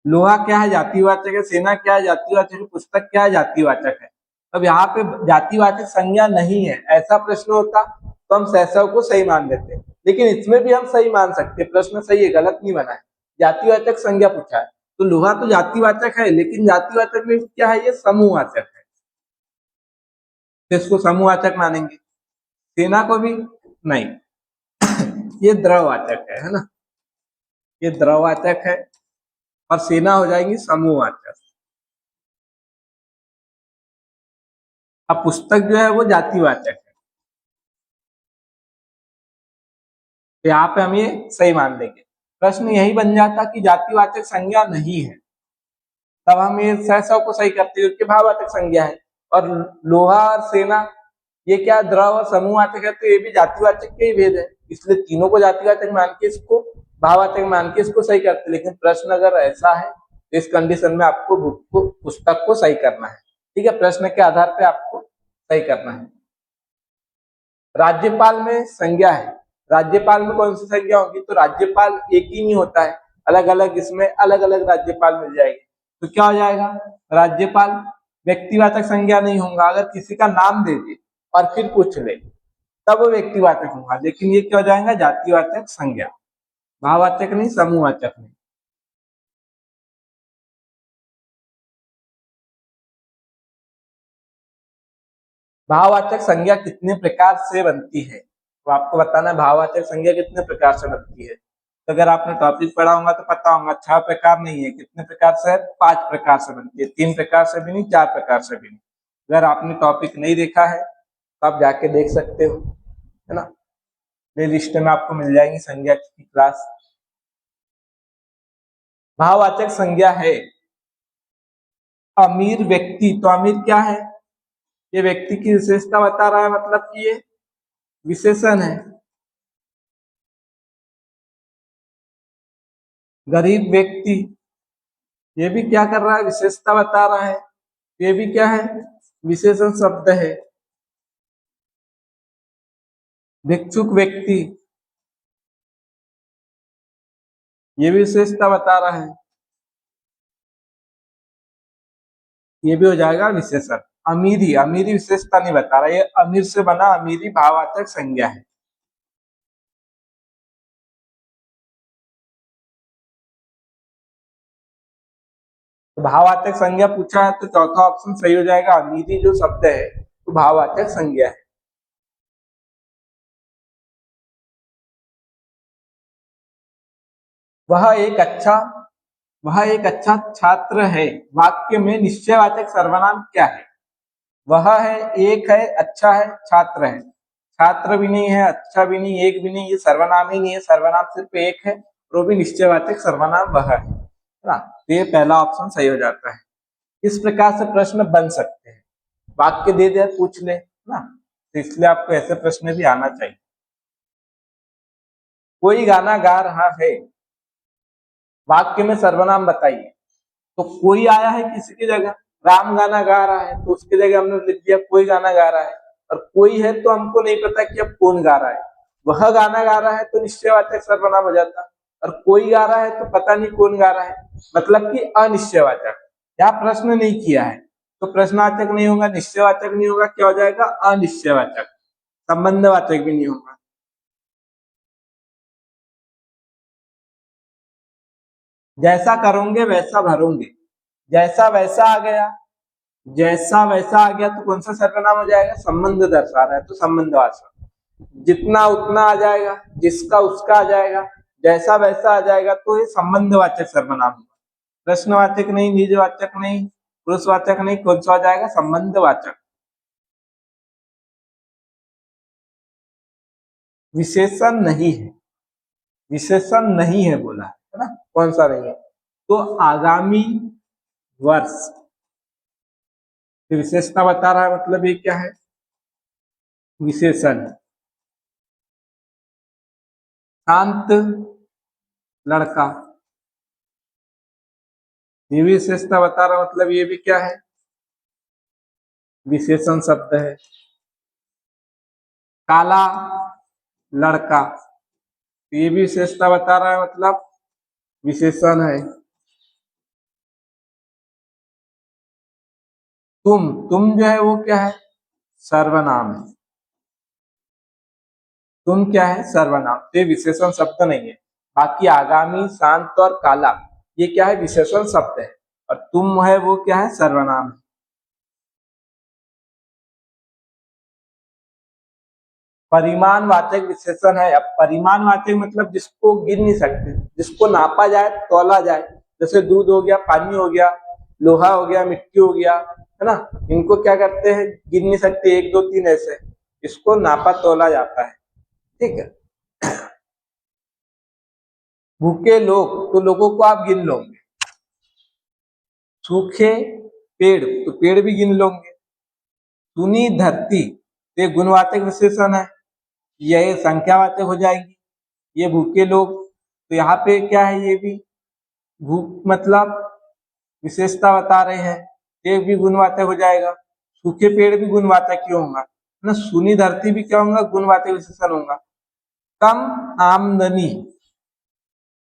[SPEAKER 1] लोहा क्या है? जातिवाचक है। सेना क्या है? जातिवाचक है। पुस्तक क्या है? जातिवाचक है। अब यहाँ पे जातिवाचक संज्ञा नहीं है ऐसा प्रश्न होता तो हम सहसा को सही मान देते, लेकिन इसमें भी हम सही मान सकते। प्रश्न सही है, गलत नहीं बना है। जातिवाचक संज्ञा पूछा है तो लोहा तो जातिवाचक है, लेकिन जातिवाचक में क्या है? ये समूहवाचक है, तो इसको समूहवाचक मानेंगे। सेना को भी नहीं, ये द्रववाचक है ना, ये द्रववाचक है। और सेना हो जाएगी समूहवाचक। अब पुस्तक जो है वो जातिवाचक है, तो यहाँ पे हम ये सही मान लेंगे। प्रश्न यही बन जाता कि जातिवाचक संज्ञा नहीं है, तब हम ये सहसा को सही करते हैं क्योंकि भाववाचक संज्ञा है। और लोहा और सेना ये क्या द्रव और समूहवाचक है, तो ये भी जातिवाचक के ही भेद है, इसलिए तीनों को जातिवाचक मान के इसको भाववाचक मान के इसको सही करते। लेकिन प्रश्न अगर ऐसा है तो इस कंडीशन में आपको बुक को, पुस्तक को सही करना है। ठीक है, प्रश्न के आधार पे आपको सही करना है। राज्यपाल में संज्ञा है। राज्यपाल में कौन सी संज्ञा होगी? तो राज्यपाल एक ही नहीं होता है, अलग अलग, इसमें अलग अलग राज्यपाल मिल जाएगी। तो क्या हो जाएगा? राज्यपाल व्यक्तिवाचक संज्ञा नहीं होगा। अगर किसी का नाम दे दे और फिर पूछ ले तब वो व्यक्तिवाचक होगा, लेकिन ये क्या हो जाएगा? जातिवाचक संज्ञा। भाववाचक नहीं, समूहवाचक नहीं। भाववाचक संज्ञा कितने प्रकार से बनती है, तो आपको बताना है भाववाचक संज्ञा कितने प्रकार से बनती है। तो अगर आपने टॉपिक पढ़ा होगा तो पता होगा 6 प्रकार नहीं है, कितने प्रकार से है, 5 प्रकार से बनती है, 3 प्रकार से भी नहीं, 4 प्रकार से भी नहीं। अगर आपने टॉपिक नहीं देखा है तो आप जाके देख सकते हो, है ना, प्ले लिस्ट में आपको मिल जाएंगी संज्ञा की क्लास। भाववाचक संज्ञा है अमीर व्यक्ति, तो अमीर क्या है, ये व्यक्ति की विशेषता बता रहा है, मतलब कि ये विशेषण है। गरीब व्यक्ति, ये भी क्या कर रहा है, विशेषता बता रहा है, ये भी क्या है, विशेषण शब्द है। भिक्षुक व्यक्ति, ये भी विशेषता बता रहा है, ये भी हो जाएगा विशेषण। अमीरी, अमीरी विशेषता नहीं बता रहा, ये अमीर से बना अमीरी भाववाचक संज्ञा है। तो भाववाचक संज्ञा पूछा है तो चौथा ऑप्शन सही हो जाएगा, अमीरी जो शब्द है तो भाववाचक संज्ञा है। वह एक अच्छा छात्र है, वाक्य में निश्चयवाचक सर्वनाम क्या है। वह है, एक है, अच्छा है, छात्र है। छात्र भी नहीं है, अच्छा भी नहीं, एक भी नहीं, ये सर्वनाम ही नहीं है, सर्वनाम सिर्फ एक है और वो भी निश्चयवाचक सर्वनाम वह है ना। तो ये पहला ऑप्शन सही हो जाता है। इस प्रकार से प्रश्न बन सकते हैं, वाक्य दे दे पूछ ले ना, तो इसलिए आपको ऐसे प्रश्न भी आना चाहिए। कोई गाना गा रहा है, वाक्य में सर्वनाम बताइए। तो कोई आया है किसी की जगह, राम गाना गा रहा है तो उसकी जगह हमने लिख दिया कोई गाना गा रहा है, और कोई है तो हमको नहीं पता कि अब कौन गा रहा है। वह गाना गा रहा है तो निश्चयवाचक सर्वनाम हो जाता, और कोई गा रहा है तो पता नहीं कौन गा रहा है, मतलब कि अनिश्चयवाचक। यहाँ प्रश्न नहीं किया है तो प्रश्नवाचक नहीं होगा, निश्चयवाचक नहीं होगा, क्या हो जाएगा, अनिश्चयवाचक। संबंधवाचक भी नहीं होगा। जैसा करोगे वैसा भरोगे, जैसा वैसा आ गया, जैसा वैसा आ गया तो कौन सा सर्वनाम हो जाएगा, संबंध दर्शा रहा है तो संबंधवाचक। जितना उतना आ जाएगा, जिसका उसका आ जाएगा, जैसा वैसा आ जाएगा तो ये संबंधवाचक सर्वनाम होगा। प्रश्नवाचक नहीं, निजवाचक नहीं, पुरुषवाचक नहीं, कौन सा आ जाएगा, संबंधवाचक। विशेषण नहीं है, विशेषण नहीं है बोला है ना, कौन सा नहीं है, तो आगामी वर्ष विशेषता बता रहा है, मतलब ये क्या है, विशेषण। शांत लड़का, ये भी विशेषता बता रहा, मतलब ये भी क्या है, विशेषण शब्द है। काला लड़का, ये भी विशेषता बता रहा है, मतलब विशेषण है। तुम जो है वो क्या है, सर्वनाम है। तुम क्या है, सर्वनाम, ये विशेषण शब्द नहीं है। बाकी आगामी, शांत और काला ये क्या है, विशेषण शब्द है, और तुम है वो क्या है, सर्वनाम है। परिमाणवाचक विशेषण है। अब परिमाणवाचक मतलब जिसको गिन नहीं सकते, जिसको नापा जाए, तौला जाए, जैसे दूध हो गया, पानी हो गया, लोहा हो गया, मिट्टी हो गया, है ना, इनको क्या करते हैं, गिन नहीं सकते, 1 2 3 ऐसे, इसको नापा तौला जाता है, ठीक है। भूखे लोग, तो लोगों को आप गिन लोगे। सूखे पेड़, तो पेड़ भी गिन लोगे। सुनी धरती, ये गुणवाचक विशेषण है, यह संख्यावाचक हो जाएगी। ये भूखे लोग, तो यहाँ पे क्या है, ये भी भूख मतलब विशेषता बता रहे हैं, ये भी गुणवाचक हो जाएगा। सूखे पेड़ भी गुणवाचक क्यों होगा ना, सुनी धरती भी क्या होगा, गुणवाचक विशेषण होगा। कम आमदनी,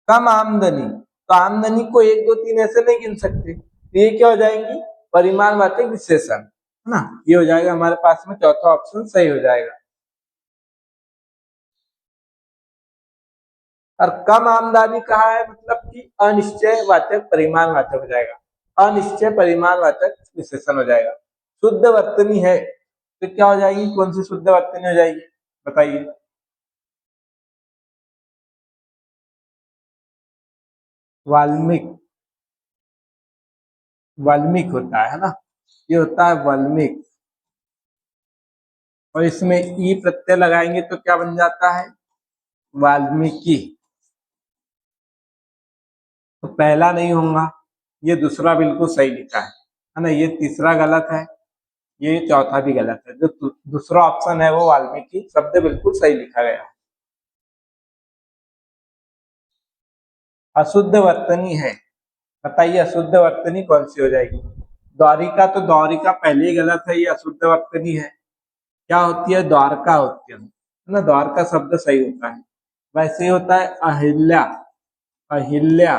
[SPEAKER 1] कम आमदनी, तो आमदनी को 1 2 3 ऐसे नहीं गिन सकते, तो ये क्या हो जाएंगी, परिमाणवाचक विशेषण, है ना। ये हो जाएगा हमारे पास में, चौथा ऑप्शन सही हो जाएगा। और कम आमदनी कहा है, मतलब कि अनिश्चयवाचक परिमाणवाचक हो जाएगा, अनिश्चय परिमाणवाचक विशेषण हो जाएगा। शुद्ध वर्तनी है, तो क्या हो जाएगी, कौन सी शुद्ध वर्तनी हो जाएगी, बताइए। वाल्मीकि, वाल्मीकि होता है ना, ये होता है वाल्मीकि। और इसमें ई प्रत्यय लगाएंगे तो क्या बन जाता है, वाल्मीकि। तो पहला नहीं होगा, ये दूसरा बिल्कुल सही लिखा है ना, ये तीसरा गलत है, ये चौथा भी गलत है। जो दूसरा ऑप्शन है वो वाल्मीकि शब्द बिल्कुल सही लिखा गया है। अशुद्ध वर्तनी है, बताइए अशुद्ध वर्तनी कौन सी हो जाएगी। द्वारिका, तो द्वारिका पहले ही गलत है, ये अशुद्ध वर्तनी है। क्या होती है, द्वारका होती है ना, द्वारका शब्द सही होता है। वैसे ही होता है अहिल्या, अहिल्या,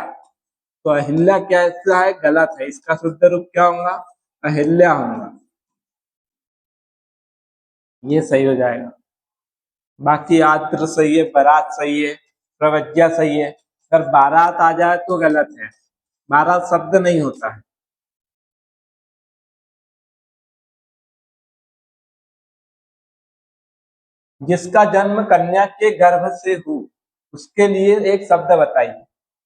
[SPEAKER 1] तो अहिल्या कैसा है, गलत है, इसका शुद्ध रूप क्या होगा, अहिल्या होगा, ये सही हो जाएगा। बाकी आद्र सही है, बारात सही है, प्रवज्ञा सही है। अगर बारात आ जाए तो गलत है, बारात शब्द नहीं होता है। जिसका जन्म कन्या के गर्भ से हो, उसके लिए एक शब्द बताइए।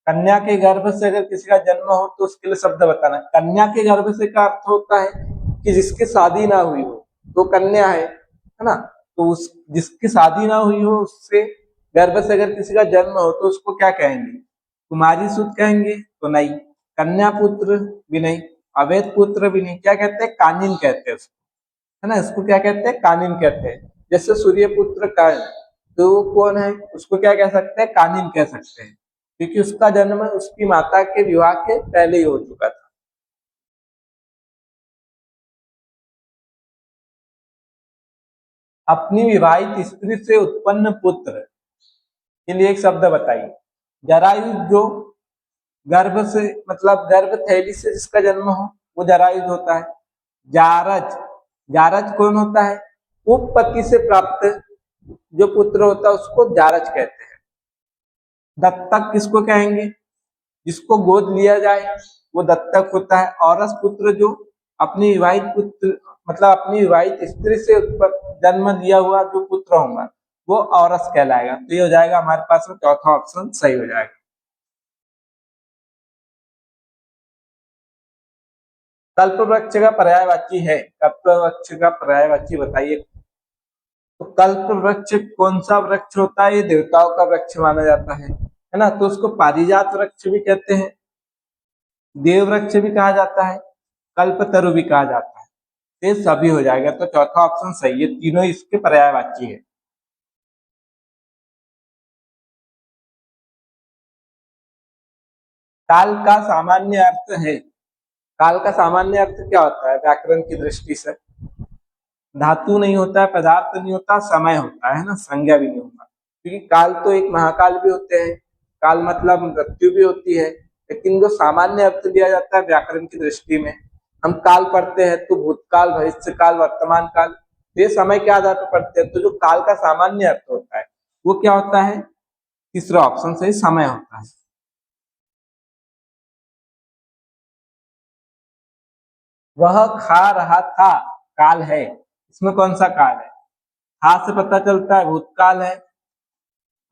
[SPEAKER 1] कन्या के गर्भ से अगर किसी का जन्म हो तो उसके लिए शब्द बताना। कन्या के गर्भ से का अर्थ होता है कि जिसकी शादी ना हुई हो तो कन्या है ना। तो उस जिसकी शादी ना हुई हो उससे गर्भ से अगर किसी का जन्म हो तो उसको क्या कहेंगे, कुमारी सुत कहेंगे तो नहीं, कन्या पुत्र भी नहीं, अवैध पुत्र भी नहीं, क्या कहते हैं, कानिन कहते हैं उसको, है ना, इसको क्या कहते हैं, कानिन कहते हैं। जैसे सूर्य पुत्र कर्ण, तो वो कौन है, उसको क्या कह सकते हैं, कानिन कह सकते हैं, क्योंकि उसका जन्म उसकी माता के विवाह के पहले ही हो चुका था। अपनी विवाहित स्त्री से उत्पन्न पुत्र के लिए एक शब्द बताइए। जरायु, जो गर्भ से मतलब गर्भ थैली से जिसका जन्म हो वो जरायुज होता है। जारज, जारज कौन होता है, उपपति से प्राप्त जो पुत्र होता है उसको जारज कहते हैं। दत्तक किसको कहेंगे, जिसको गोद लिया जाए वो दत्तक होता है। औरस पुत्र, जो अपनी विवाहित पुत्र मतलब अपनी विवाहित स्त्री से जन्म लिया हुआ जो पुत्र होगा वो औरस कहलाएगा। तो ये हो जाएगा हमारे पास में चौथा ऑप्शन सही हो जाएगा। कल्प वृक्ष का पर्यायवाची है, कल्प वृक्ष का पर्यायवाची बताइए। तो कल्प वृक्ष कौन सा वृक्ष होता है, ये देवताओं का वृक्ष माना जाता है ना, तो उसको पारिजात वृक्ष भी कहते हैं, देव वृक्ष भी कहा जाता है, कल्पतरु भी कहा जाता है। ये सभी हो जाएगा, तो चौथा ऑप्शन सही है, तीनों इसके पर्यायवाची है। काल का सामान्य अर्थ है, काल का सामान्य अर्थ क्या होता है व्याकरण की दृष्टि से, धातु नहीं होता है, पदार्थ नहीं होता, समय होता है ना, संज्ञा भी नहीं होता। क्योंकि काल तो एक महाकाल भी होते हैं, काल मतलब मृत्यु भी होती है, लेकिन जो सामान्य अर्थ दिया जाता है व्याकरण की दृष्टि में, हम काल पढ़ते हैं तो भूतकाल, भविष्य काल, वर्तमान काल, ये समय के आधार पर पढ़ते हैं। तो जो काल का सामान्य अर्थ होता है वो क्या होता है, तीसरा ऑप्शन सही, समय होता है। वह खा रहा था, काल है, इसमें कौन सा काल है, खा से पता चलता है भूतकाल है,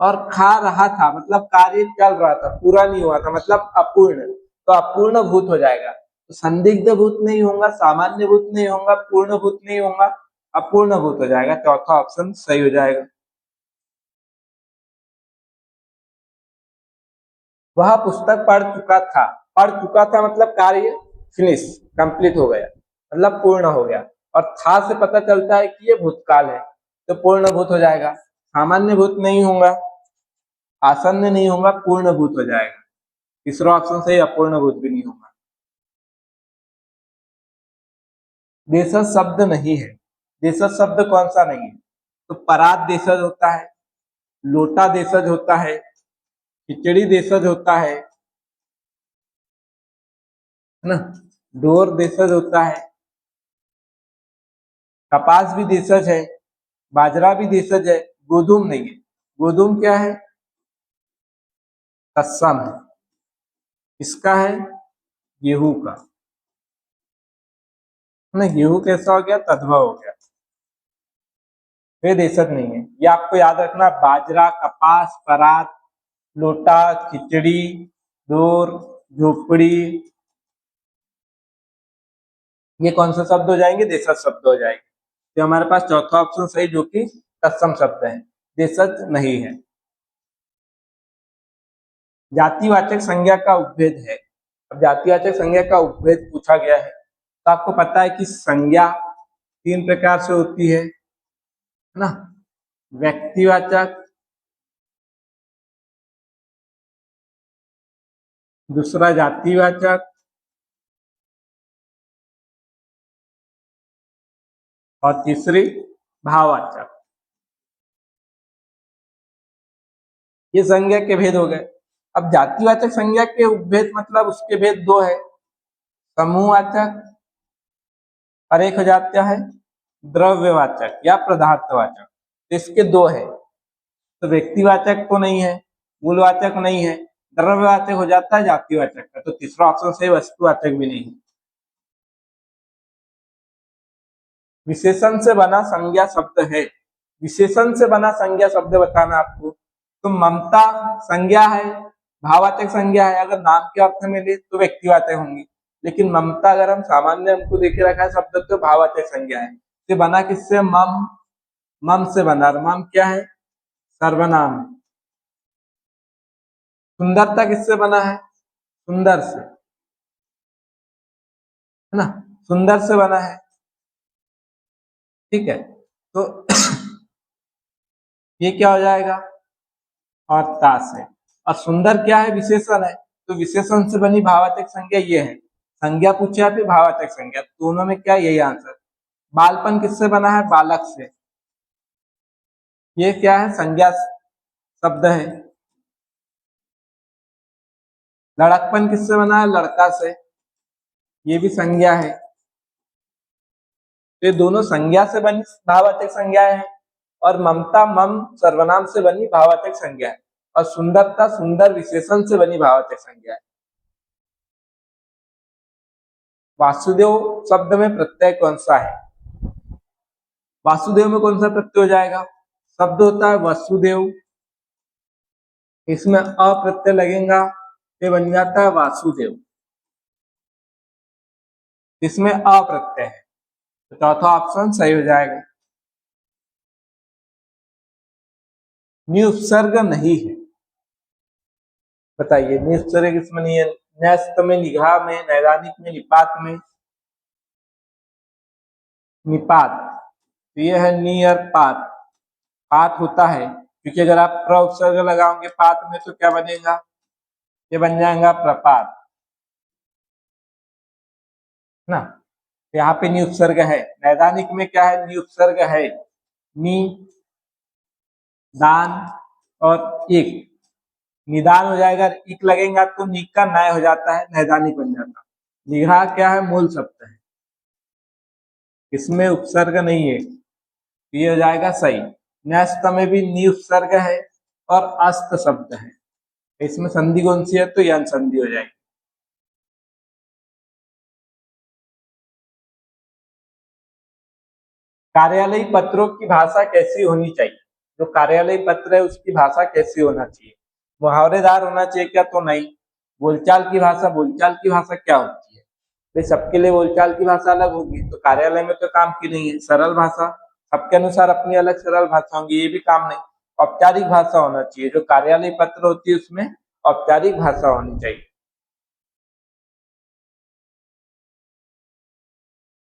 [SPEAKER 1] और खा रहा था मतलब कार्य चल रहा था, पूरा नहीं हुआ था, मतलब अपूर्ण, तो अपूर्ण भूत हो जाएगा। तो संदिग्ध भूत नहीं होगा, सामान्य भूत नहीं होगा, पूर्ण भूत नहीं होगा, अपूर्ण भूत हो जाएगा, चौथा ऑप्शन सही हो जाएगा। वह पुस्तक पढ़ चुका था, पढ़ चुका था मतलब कार्य फिनिश, कंप्लीट हो गया, मतलब पूर्ण हो गया। और था से पता चलता है कि ये भूतकाल है, तो पूर्ण भूत हो जाएगा, सामान्य भूत नहीं होगा, आसन्न नहीं होगा, पूर्ण भूत हो जाएगा। तीसरा ऑप्शन सही, अपूर्ण भूत भी नहीं होगा। देशज शब्द नहीं है, देशज शब्द कौन सा नहीं है, तो परात देशज होता है, लोटा देशज होता है, खिचड़ी देशज होता है ना, डोर देशज होता है, कपास भी देशज है, बाजरा भी देशज है, गोधूम नहीं है। गोधूम क्या है, तत्सम है, इसका है गेहूं का, ना गेहूं कैसा हो गया, तत्वा हो गया। वे देशज नहीं है। ये आपको याद रखना, बाजरा, कपास, परात, लोटा, खिचड़ी, दूर, झोपड़ी, ये कौन सा शब्द हो जाएंगे? देशज शब्द हो जाएंगे। तो हमारे पास चौथा ऑप्शन सही, जो कि तत्सम शब्द है, देशज नहीं है। जातिवाचक संज्ञा का उपभेद है। अब जातिवाचक संज्ञा का उपभेद पूछा गया है, तो आपको पता है कि संज्ञा तीन प्रकार से होती है ना? व्यक्तिवाचक, दूसरा जातिवाचक, और तीसरी भाववाचक। ये संज्ञा के भेद हो गए। अब जातिवाचक संज्ञा के उपभेद मतलब उसके भेद दो है, समूहवाचक, और एक हो जाता है द्रव्यवाचक या पदार्थवाचक। तो इसके दो है, तो व्यक्तिवाचक तो नहीं है, मूलवाचक नहीं है, द्रव्यवाचक हो जाता है जातिवाचक का। तो तीसरा ऑप्शन सही, वस्तुवाचक भी नहीं है। विशेषण से बना संज्ञा शब्द है। विशेषण से बना संज्ञा शब्द बताना आपको। तो ममता संज्ञा है, भाववाचक संज्ञा है। अगर नाम के अर्थ में ले तो व्यक्तिवाचक होंगी, लेकिन ममता अगर हम सामान्य हमको देखे रखा है शब्द, तो भाववाचक संज्ञा है। से बना किससे? मम, मम से बना। मम क्या है? सर्वनाम। सुंदरता किससे बना है? सुंदर से, है ना? सुंदर से बना है, ठीक है। तो ये क्या हो जाएगा? और ताश है। और सुंदर क्या है? विशेषण है। तो विशेषण से बनी भावात्मक संज्ञा ये है। संज्ञा पूछा फिर भावात्मक संज्ञा, दोनों में क्या? यही आंसर। बालपन किससे बना है? बालक से। ये क्या है? संज्ञा शब्द है। लड़कपन किससे बना है? लड़का से। ये भी संज्ञा है। तो ये दोनों संज्ञा से बनी भावात्मक संज्ञा है। और ममता मम सर्वनाम से बनी भावात्मक संज्ञा है। और सुंदरता सुंदर विशेषण से बनी भावात्मक संज्ञा है। वासुदेव शब्द में प्रत्यय कौन सा है? वासुदेव में कौन सा प्रत्यय हो जाएगा? शब्द होता है वसुदेव, इसमें अ प्रत्यय लगेगा, ये बन जाता है वासुदेव। इसमें अ प्रत्यय है, तो चौथा ऑप्शन सही हो जाएगा। निउपसर्ग नहीं है। बताइए, निउपसर्ग किसमें नहीं है? न्यस्त में, निगाह में, नैदानिक में, निपात में। निपात, तो ये है नियर पात। पात होता है, क्योंकि अगर आप प्र उपसर्ग लगाओगे पात में तो क्या बनेगा? ये बन जाएगा प्रपात, ना? यहाँ पे निउपसर्ग है। नैदानिक में क्या है? निउपसर्ग है। नी, दान और एक। निदान हो जाएगा, इक लगेगा तो निक का नय हो जाता है, नैदानिक बन जाता है। निगाह क्या है? मूल शब्द है, इसमें उपसर्ग नहीं है, ये हो जाएगा सही। न्यस्त में भी नी उपसर्ग है और अस्त शब्द है, इसमें संधि कौन सी है? तो यन संधि हो जाएगी। कार्यालयी पत्रों की भाषा कैसी होनी चाहिए? जो कार्यालयी पत्र है उसकी भाषा कैसी होना चाहिए? मुहावरेदार होना चाहिए क्या? तो नहीं। बोलचाल की भाषा, बोलचाल की भाषा क्या होती है? भाई सबके लिए बोलचाल की भाषा अलग होगी, तो कार्यालय में तो काम की नहीं है। सरल भाषा, सबके अनुसार अपनी अलग सरल भाषा होंगी, ये भी काम नहीं। औपचारिक भाषा होना चाहिए, जो कार्यालय पत्र होती है उसमें औपचारिक भाषा होनी चाहिए।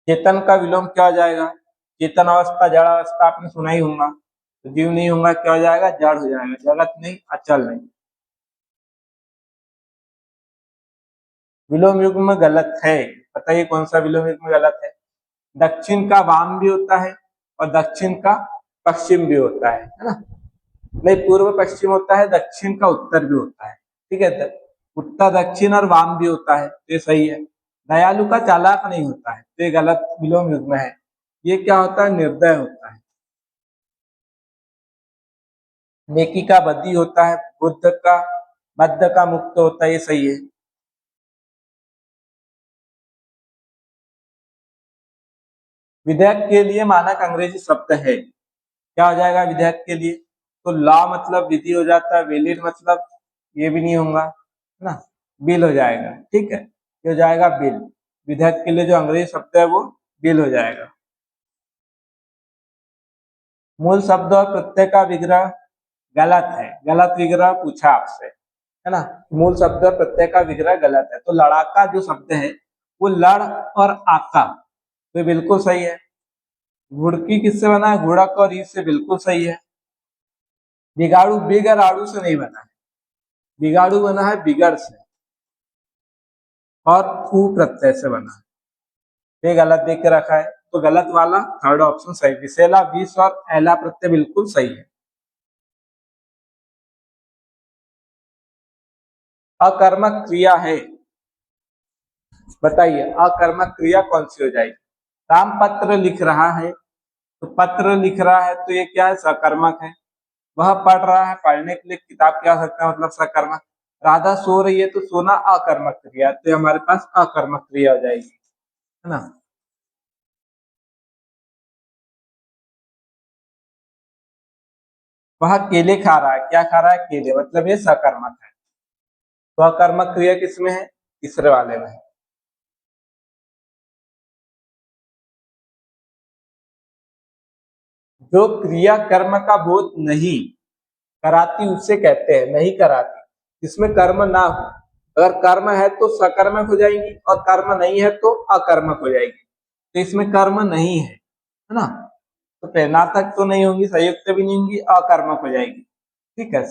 [SPEAKER 1] चेतन का विलोम क्या हो जाएगा? चेतन अवस्था, जड़ अवस्था आपने सुना ही होगा। तो जीव नहीं होगा, क्या हो जाएगा? जड़ हो जाएगा। जगत नहीं, अचल नहीं। विलोम युग में गलत है, बताइए कौन सा विलोम युग में गलत है? दक्षिण का वाम भी होता है और दक्षिण का पश्चिम भी होता है ना? नहीं, पूर्व पश्चिम होता है, दक्षिण का उत्तर भी होता है, ठीक है। उत्तर दक्षिण और वाम भी होता है, ये सही है। दयालु का चालाक नहीं होता है, तो ये गलत विलोम युग में है। ये क्या होता है? निर्दय होता है। नेकी का बदी होता है, बुद्ध का बद्ध का मुक्त होता है, ये सही है। विधेयक के लिए मानक अंग्रेजी शब्द है। क्या हो जाएगा विधेयक के लिए? तो लॉ मतलब विधि हो जाता है, वैलिड मतलब ये भी नहीं होगा, है ना, बिल हो जाएगा। ठीक है, ये हो जाएगा बिल। विधेयक के लिए जो अंग्रेजी शब्द है वो बिल हो जाएगा। मूल शब्द और प्रत्यय का विग्रह गलत है, गलत विग्रह पूछा आपसे, है ना। मूल शब्द और प्रत्यय का विग्रह गलत है, तो लड़ाका जो शब्द है वो लड़ और आका, तो बिल्कुल सही है। घुड़की किससे बना है? घुड़क और ईद से, बिल्कुल सही है। बिगाड़ू बिग और आड़ू से नहीं बना है, बिगाड़ू बना है बिगड़ से, और ऊ प्रत्यय से बना है, ये गलत देख के रखा है, तो गलत वाला थर्ड ऑप्शन सही। विशेला विष और एला प्रत्यय बिल्कुल सही है। अकर्मक क्रिया है, बताइए अकर्मक क्रिया कौन सी हो जाएगी? राम पत्र लिख रहा है, तो पत्र लिख रहा है तो ये क्या है? सकर्मक है। वह पढ़ रहा है, पढ़ने के लिए किताब क्या हो सकता है? मतलब सकर्मक। राधा सो रही है तो सोना अकर्मक क्रिया, तो हमारे पास अकर्मक क्रिया हो जाएगी, है ना। वह केले खा रहा है, क्या खा रहा है? केले, मतलब ये सकर्मक है। तो अकर्मक क्रिया किसमें है? तीसरे वाले में है। जो क्रिया कर्म का बोध नहीं कराती उसे कहते हैं, नहीं कराती, जिसमें कर्म ना हो। अगर कर्म है तो सकर्मक हो जाएगी, और कर्म नहीं है तो अकर्मक हो जाएगी। तो इसमें कर्म नहीं है ना, तो प्रेरणात्मक तो नहीं होंगी, संयुक्त भी नहीं होंगी, अकर्मक हो जाएगी। ठीक है,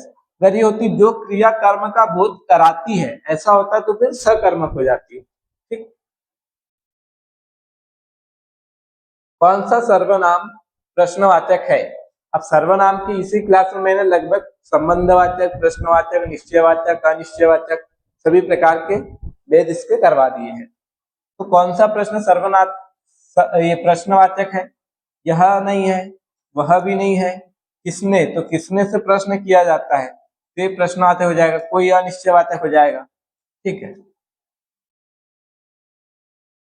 [SPEAKER 1] अगर ये होती जो क्रिया कर्म का बोध कराती है, ऐसा होता तो फिर सकर्मक हो जाती है। ठीक, कौन सा सर्वनाम प्रश्नवाचक है? अब सर्वनाम की इसी क्लास में मैंने लगभग संबंधवाचक, प्रश्नवाचक, निश्चयवाचक, अनिश्चयवाचक सभी प्रकार के भेद इसके करवा दिए हैं। तो कौन सा प्रश्न सर्वनाम ये प्रश्नवाचक है? यह नहीं है, वह भी नहीं है, किसने, तो किसने से प्रश्न किया जाता है, तो ये प्रश्नवाचक हो जाएगा, कोई अनिश्चयवाचक हो जाएगा। ठीक है,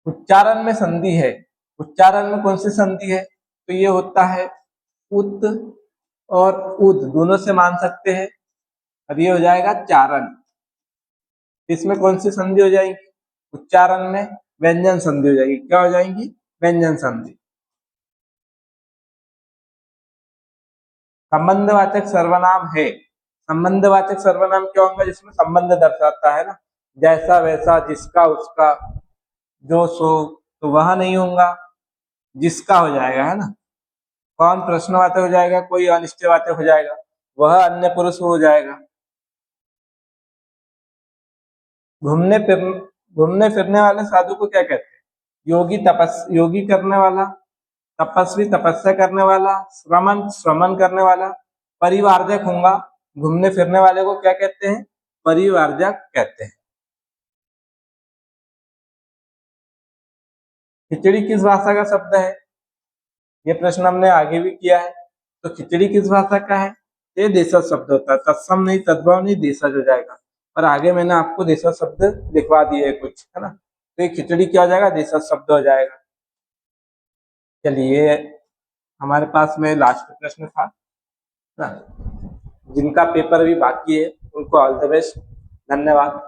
[SPEAKER 1] उच्चारण में संधि है, उच्चारण में कौन सी संधि है? तो ये होता है उत और उद, दोनों से मान सकते हैं। अब ये हो जाएगा चारण, इसमें कौन सी संधि हो जाएगी? उच्चारण में व्यंजन संधि हो जाएगी। क्या हो जाएगी? व्यंजन संधि। संबंधवाचक सर्वनाम है, संबंधवाचक सर्वनाम क्या होगा? जिसमें संबंध दर्शाता है ना, जैसा वैसा, जिसका उसका, जो सो, तो वह नहीं होगा, जिसका हो जाएगा, है ना। कौन प्रश्नवाचक हो जाएगा? कोई अनिश्चयवाचक हो जाएगा, वह अन्य पुरुष हो जाएगा। घूमने फिर घूमने फिरने वाले साधु को क्या कहते हैं? योगी, योगी करने वाला, तपस्वी तपस्या करने वाला, श्रमण श्रमण करने वाला, परिवारजक होगा। घूमने फिरने वाले को क्या कहते हैं? परिवारजक कहते हैं। खिचड़ी किस भाषा का शब्द है? ये प्रश्न हमने आगे भी किया है। तो खिचड़ी किस भाषा का है? ये देशज शब्द होता है, तत्सम नहीं, तद्भव नहीं, देशज हो जाएगा। और आगे मैंने आपको देशज शब्द लिखवा दिए कुछ, है ना, तो ये खिचड़ी क्या हो जाएगा? देशज शब्द हो जाएगा। चलिए, हमारे पास में लास्ट प्रश्न था ना, जिनका पेपर अभी बाकी है उनको ऑल द बेस्ट, धन्यवाद।